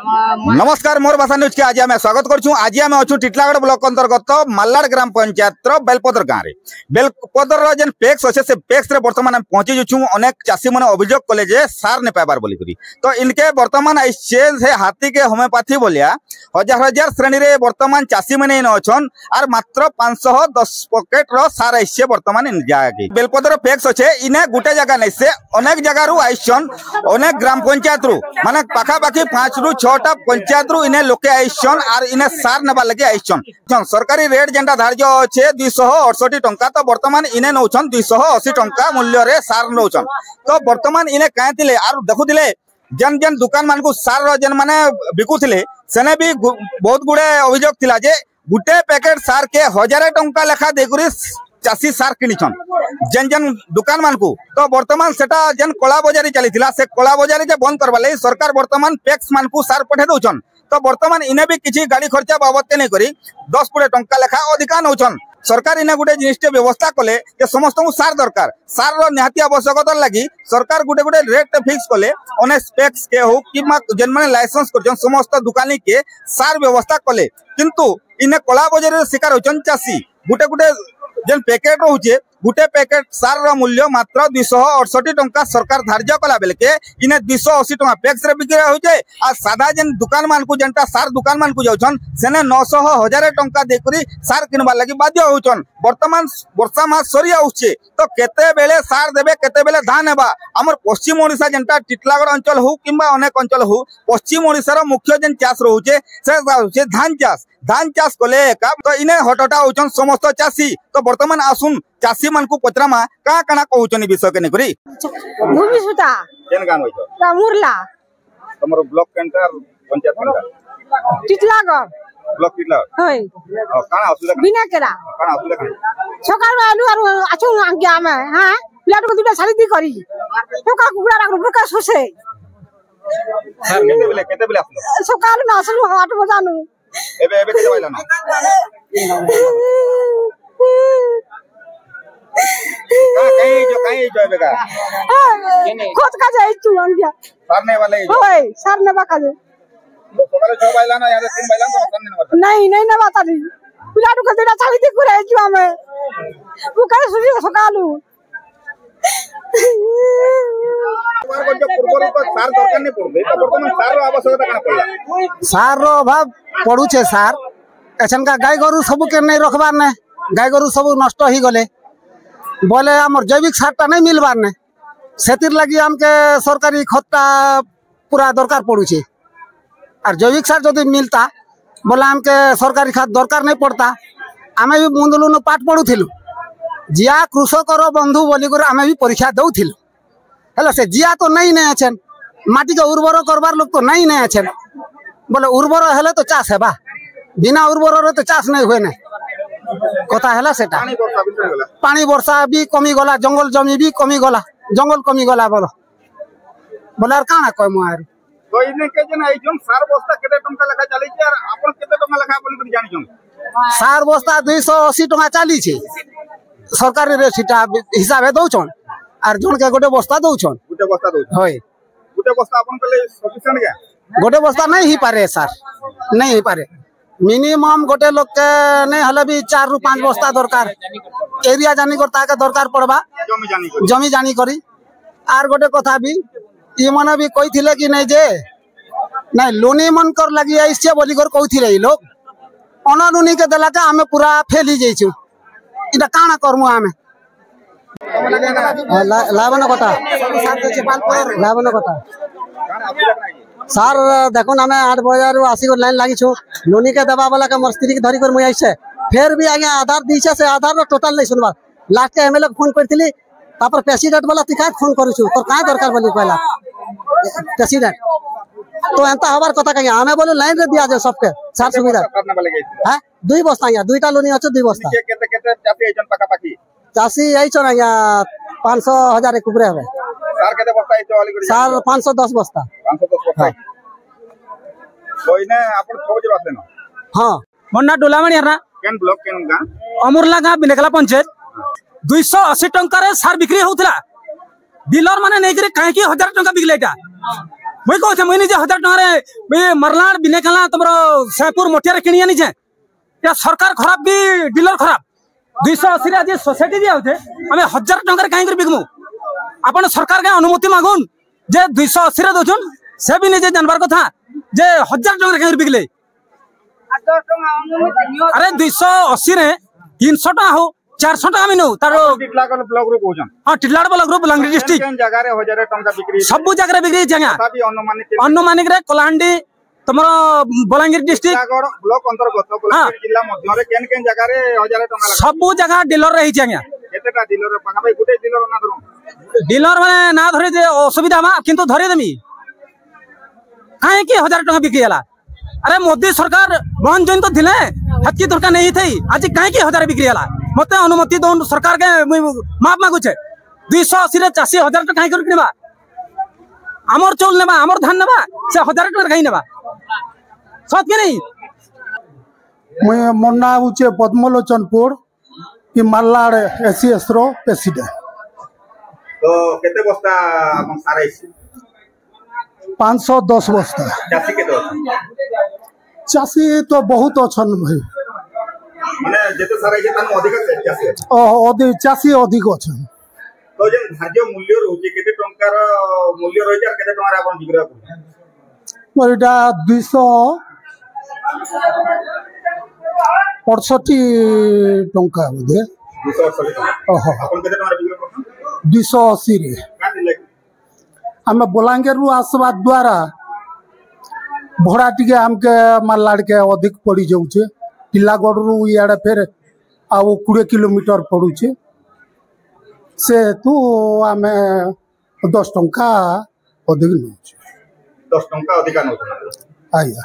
नमस्कार मोर भाषा न्यूज के आज आम स्वागत करूँ। आज आम अच्छु टिटलागढ़ ब्लॉक अंतर्गत मालाड़ ग्राम पंचायत बेलपदर गाँव में बेलपदर जेन पैक्स अच्छे से पैक्स रे बर्तमान पहुंची जाऊँ। अनेक चाषी मैंने अभियोग कले जे सार नहीं पाइबार बोलिकी तो इनके बर्तमान से हाथी के होमियोपैथी बोलिया हजार हजार श्रेणी रे बर्तमान चाषी मैंने अच्छन आर मात्र 510 पकेट सार आइसे बर्तमान जगह बेलपदर पैक्स अच्छे इन्हें गोटे जगह नहीं से अनेक जगार आइसन अनेक ग्राम पंचायत रू माने पाखापाखि 5 ରୁ 6टा पंचायत रू इन्हें लोके आइसन आर इन्हें सार नेबा लगे आइसन। सरकारी रेट जेनटा धार्य अच्छे 268 टंका तो बर्तमान इन्हें नौछन 280 टंका मूल्य रे सार नौछन। तो बर्तमान इन्हें कहते आर देखुले जेन जेन दुकान मान को सार जेन माने बिकुले सेने भी बहुत गुड़े अभियोग थिला जे गुटे पैकेट सार के 1000 टंका लेखा देकुरी चाषी सार किनिछन जेन जेन दुकान मान को। तो बर्तमान सेटा जेन कला बजारी चली से कला बजारी जे बंद करवा लई सरकार बर्तमान पैक्स मान को सार पठे दउछन। तो बर्तमान इने भी किछि गाड़ी खर्चा बाबद के नहीं करी 10-20 टंका लेखा अधिका नौछन। सरकार इने गुटे जिनिस व्यवस्था कले जे समस्त को सार दरकार सार रो निहाती आवश्यकता लगी सरकार गुटे गुटे रेट फिक्स कले अने पैक्स के हो कि जेन माने लाइसेंस करछन समस्त दुकानी के सार व्यवस्था कले किंतु इने कला बजारी शिकार होछन चाषी। गुटे गुटे जेन पैकेट रोचे गुटे पैकेट सार रो मूल्य मात्र 268 टंका सरकार धार्य कला बेल के इने 280 टंका पैक्स रे बिक्री होचे आ सादा जेन दुकान मान को जेनटा सार दुकान मान को जाउछन सेने 900-1000 टंका देकरी सार किनबा लागि बाध्य होउछन। वर्तमान वर्षा मास सरी आउछे तो केते बेले सार देबे केते बेले धान हेबा। हमर पश्चिम ओडिसा जेनटा टिटलागढ़ अंचल हो किंबा अनेक अंचल हो पश्चिम ओडिसा रो मुख्य जेन चाष रोचे से धान चाष कले का तो इने हटटा होउछन समस्त चाषी। तो वर्तमान आसुन चाषी मान को पचरामा का काना कहउछनी विषय के नेकरी भूमि सुता केन गान होइछ मुरला हमर block canter panchayat canter Titlagarh block Titlagarh होय काना असुला बिना केरा काना असुला सकाळ आलू आर आछु आज्ञा में हां प्लेट को दुटा सारी दी करी तो का कुकुड़ा राख रुपका सोसे सर केते बेले आसलो सकाळ में आसलु 8 बजे नु एबे एबे केते बाइला ना कहीं जो एबे का खोद का जाई तू अंगिया सारने वाले होय सारने बाका जे तो सकाळ 6 बाइला ना यार 3 बाइला तो सारने ना नहीं ना बाता दी पिलाडू का देना सारी दी करे जो हमें वो करे सुजी सकाळू सार रो अभाव पड़ुचे सार एछन का गाय गरु सब के नहीं रखबार ने गाय गरु सब नष्ट ही गले बोले हमर जैविक सारटा नहीं मिलबार ने सेतिर लगी हमके सरकारी खतटा पूरा दरकार पड़ुचे और जैविक सार जदि मिलता बोले हमके सरकारी खाद दरकार नहीं पड़ता। आमे भी मुंदलुनु पाठ पढ़ुथिलु जिया कृषकर बंधु बोली आमे भी परीक्षा दउथिलु हेलो से जिया तो नहीं ने अछन माटी के उर्वर करबार लोग तो नहीं ने अछन बोले उर्वर हेले तो चाष हेबा बिना उर्वर रे तो चाष नहीं हुए ने कथा हैला सेटा पानी वर्षा भी कमी गला जंगल जमी भी कमी गला जंगल कमी गला बोलो बोले काना कहमु आर तो इने के जन आइजन सार बस्ता केते टंका लेखा चली छै और आपन केते टंका लेखा बोली कर जानि छन सार बस्ता 280 टंका चली छै सरकारी रे सीटा हिसाब दउछन और जन के गोटे बस्ता दउछन होय गुटे बस्ता आपन के लिए सफिशिएंट क्या गोटे बस्ता नहीं ही पारे सार नहीं ही पारे मिनिमम गोटे लोग के नहीं हले भी 4 ରୁ 5 बस्ता दरकार एरिया जानी करता के दरकार पड़बा जमी जानी करी आर गोटे कथा भी ये माने भी कहिथिले कि नहीं जे नहीं लोनी मन कर लगी आइसे बोली कर कहिथिले ई लोग अननुनी के देला के हमें पूरा फेल ही जइछु इटा काना करमु हमें लावन कथा लावन कथा सार देखो आम 8 बजे आसिक लाइन लगी लोनी के देवा वाला के मोर स्त्री के धरी कर मुई आइसे फिर भी आगे आधार दीछे से आधार टोटल नहीं सुनवा लास्ट के एमएलए फोन करथिली तापर प्रेसिडेंट वाला तिका फोन करूछु तो का दरकार बोली कहला प्रेसिडेंट तो एंता हबार कथा कहीं हमें बोले लाइन रे दिया जाए सबके सार सुविधा हां 2 बस्ता या 2टा लोनी अछि 2 बस्ता केते केते चासी आइजन पाका पाकी चासी आइछन या 500,000 एक ऊपर है सार केते बस्ता आइछो वाली करी सार 510 बस्ता तो इने आपन खोज रासे न हां मोन्ना डोलामणी हरना केन ब्लॉक केन गा अमरला गा बिनेकला पंचायत 280 टंका रे सार बिक्री होउतला डीलर माने नै करे काहे कि 1000 टंका बिकलेटा मुई कहते मुई निजे 1000 टका मरलाड़ बिनेकला तुम सेपुर मोटिया किणी आनी या सरकार खराब भी डीलर खराब 280 आज सोसाइटी दिया आम 1000 टकर कहीं बिकमु आपन सरकार के अनुमति मागुन जे 280 दौन से भी निजे जानवर कथा जे 1000 टकर कहीं बिकले अरे 280 रे 300 टका हो 400 टका भी नौ तार टिटलागढ़ ब्लॉक रो कहछन हां टिटलागढ़ ब्लॉक रो बलांगीर डिस्ट्रिक्ट केन जगह रे 1000 टका बिक्री सब जगह बिक्री जगह तथापि अनुमानिक रे कलाहांडी तुमरो बलांगीर डिस्ट्रिक्ट टिटलागढ़ ब्लॉक अंतर्गत बलांगीर जिला मध्य रे केन जगह रे 1000 टका सब जगह डीलर रही जगह केतेटा डीलर पाखा भाई गुटे डीलर ना धरो डीलर माने ना धरे जे असुविधा मा किंतु धरे देमी काहे कि 1000 टका बिकी हला अरे मोदी सरकार बहन जन तो थिले हत्की दरकार नहीं थई आज काहे कि 1000 बिक्री हला मते अनुमति दोन सरकार के माप मागु छे 280 रे 80,000 टका काहे कर किनबा हमर चौल नेबा हमर धान नेबा से 1000 टका काहे नेबा सत के नहीं मैं मोना उचे पद्मलोचनपुर कि मल्लाड़ एसीएस रो प्रेसिडेंट तो केते बस्ता आपन सारा 510 बस्ता चासी के दो चासी तो बहुत अच्छन भाई माने जेते सारा के तन अधिक चासी चासी अधिक अच्छन तो जे धार्य मूल्य रहउचे केते टंकार मूल्य रहउचे केते टंकार आपन बिक्री करू मोरटा 268 टंका बोधे 280 ओहो आपन केते टंकार बिक्री करू 280 रे काटी ले आम बलांगीर रु आसवा द्वारा भड़ा टिके आमके मल्लाड़ के अधिक पड़ी जाऊे टिलागढ़ रु इे फेर आउ 20 किलोमीटर पड़ुचे से तू आम 10 टंका अधिक नौ 10 टंका अधिक नौ आया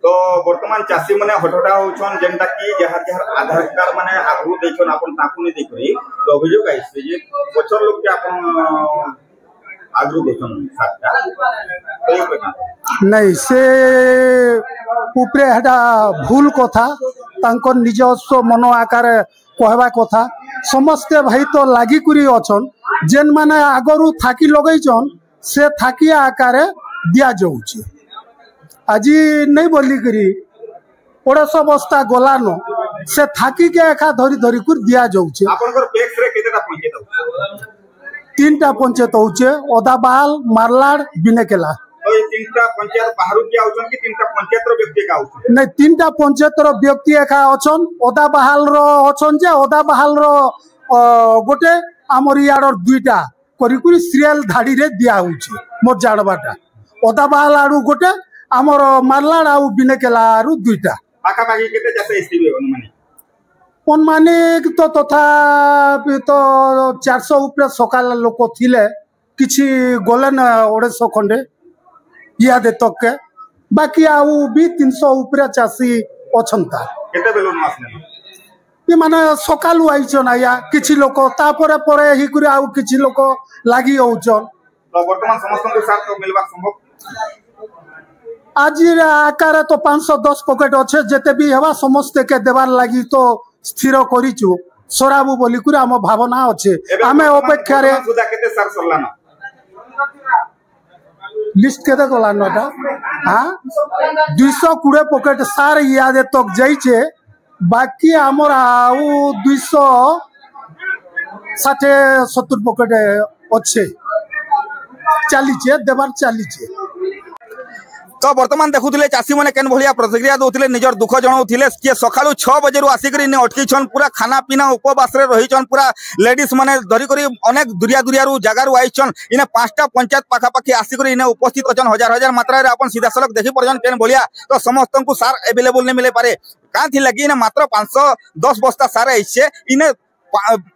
तो वर्तमान चासी माने हटटा होछन जेंटा की जहां जहां आधार कार्ड माने आगु देछन आपन ताकु नै देखरि तो अभियोग आइसे जे बचर लोग के आपन आगु देछन साटा नहीं से ऊपरे हटा भूल कथा तांको निजस्व मन आकार कहवा कथा समस्ते भाई तो लागी कुरी अछन जेन माने आगरु थाकी लगैछन से थाकी आकार दिया जाउची आज नहीं बोली करी 500 बस्ता गलानो से थाकी के एका धरी धरी कर दिया जाउचे आपनकर पैक्स रे केतेटा पंचायत हो 3टा पंचायत होचे ओदाबाल मारलाड़ बिनेकेला तो ये 3टा पंचायत बाहरु के आउछन कि 3टा पंचायत रो व्यक्ति का आउछन नहीं 3टा पंचायत रो व्यक्ति एका अछन ओदाबाल रो अछन जे ओदाबाल रो गोटे हमर याडर 2टा करी करी सीरियल धाड़ी रे दिया होची मोर जाडबाटा ओदाबाल आडू गोटे आमर मारलाड़ आउ बिनेकेला आरु 2टा पाखा पाखी केते जाते एसटीबी अनुमानिक तो तथा तो 400 ऊपर सकाल लोक थिले किछि गले न 150 खंडे इयादे तक के बाकी आउ भी 300 ऊपर चासी अछंता केते बेलो न आसने ये माने सकालु आइछन आया किछि लोक तापरे परे ही कुरी आउ किछि लोक लागि होउछन तो वर्तमान समस्त को साथ तो मिलबा संभव आज आकार तो 510 पॉकेट अच्छे जेते भी हवा समस्ते के देवार लगी तो स्थिर करिचु सराबु बोली कुरी हम भावना अच्छे आमे अपेक्षा रे सुदा केते सर सरलाना लिस्ट केते गलानोटा हां 220 पॉकेट सार यादे तक जाइछे बाकी हमर आउ 260-70 पॉकेट अच्छे चलीचे देवार चलीचे तो वर्तमान देखुले चाषी मैंने केन भलिया प्रतिक्रिया दौले निजर दुख जनाऊे किए सका 6 बजे आसिक अटकीन पूरा खाना पीना उपवास रहीचन पूरा लेडीज मैंने धरिक अनेक दुरिया दुरिया जगार आईचन इने 5टा पंचायत पाखापाखि आसिक इने उपस्थित अच्छन हजार हजार मात्रा अपन सीधा सड़क देखी पार्जन केन भलिया तो समस्त को सार एवेलेबल नहीं मिले पारे क्या लगी इने मात्र 510 बस्ता सार आईचे इने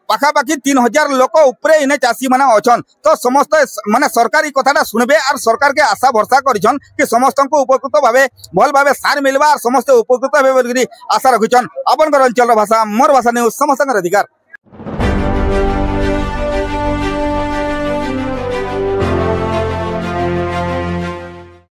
पाखापाखि 3000 लोक उपरे इने चाषी माने अछन तो समस्त माने सरकारी कथाटा सुनबे और सरकार के आशा भरसा करिछन कि समस्त को उपकृत भावे भल भावे सार मिलबा और समस्त उपकृत हेबे आशा रखिछन अपन अंचल भाषा मोर भाषा न्यूज समस्त अधिकार।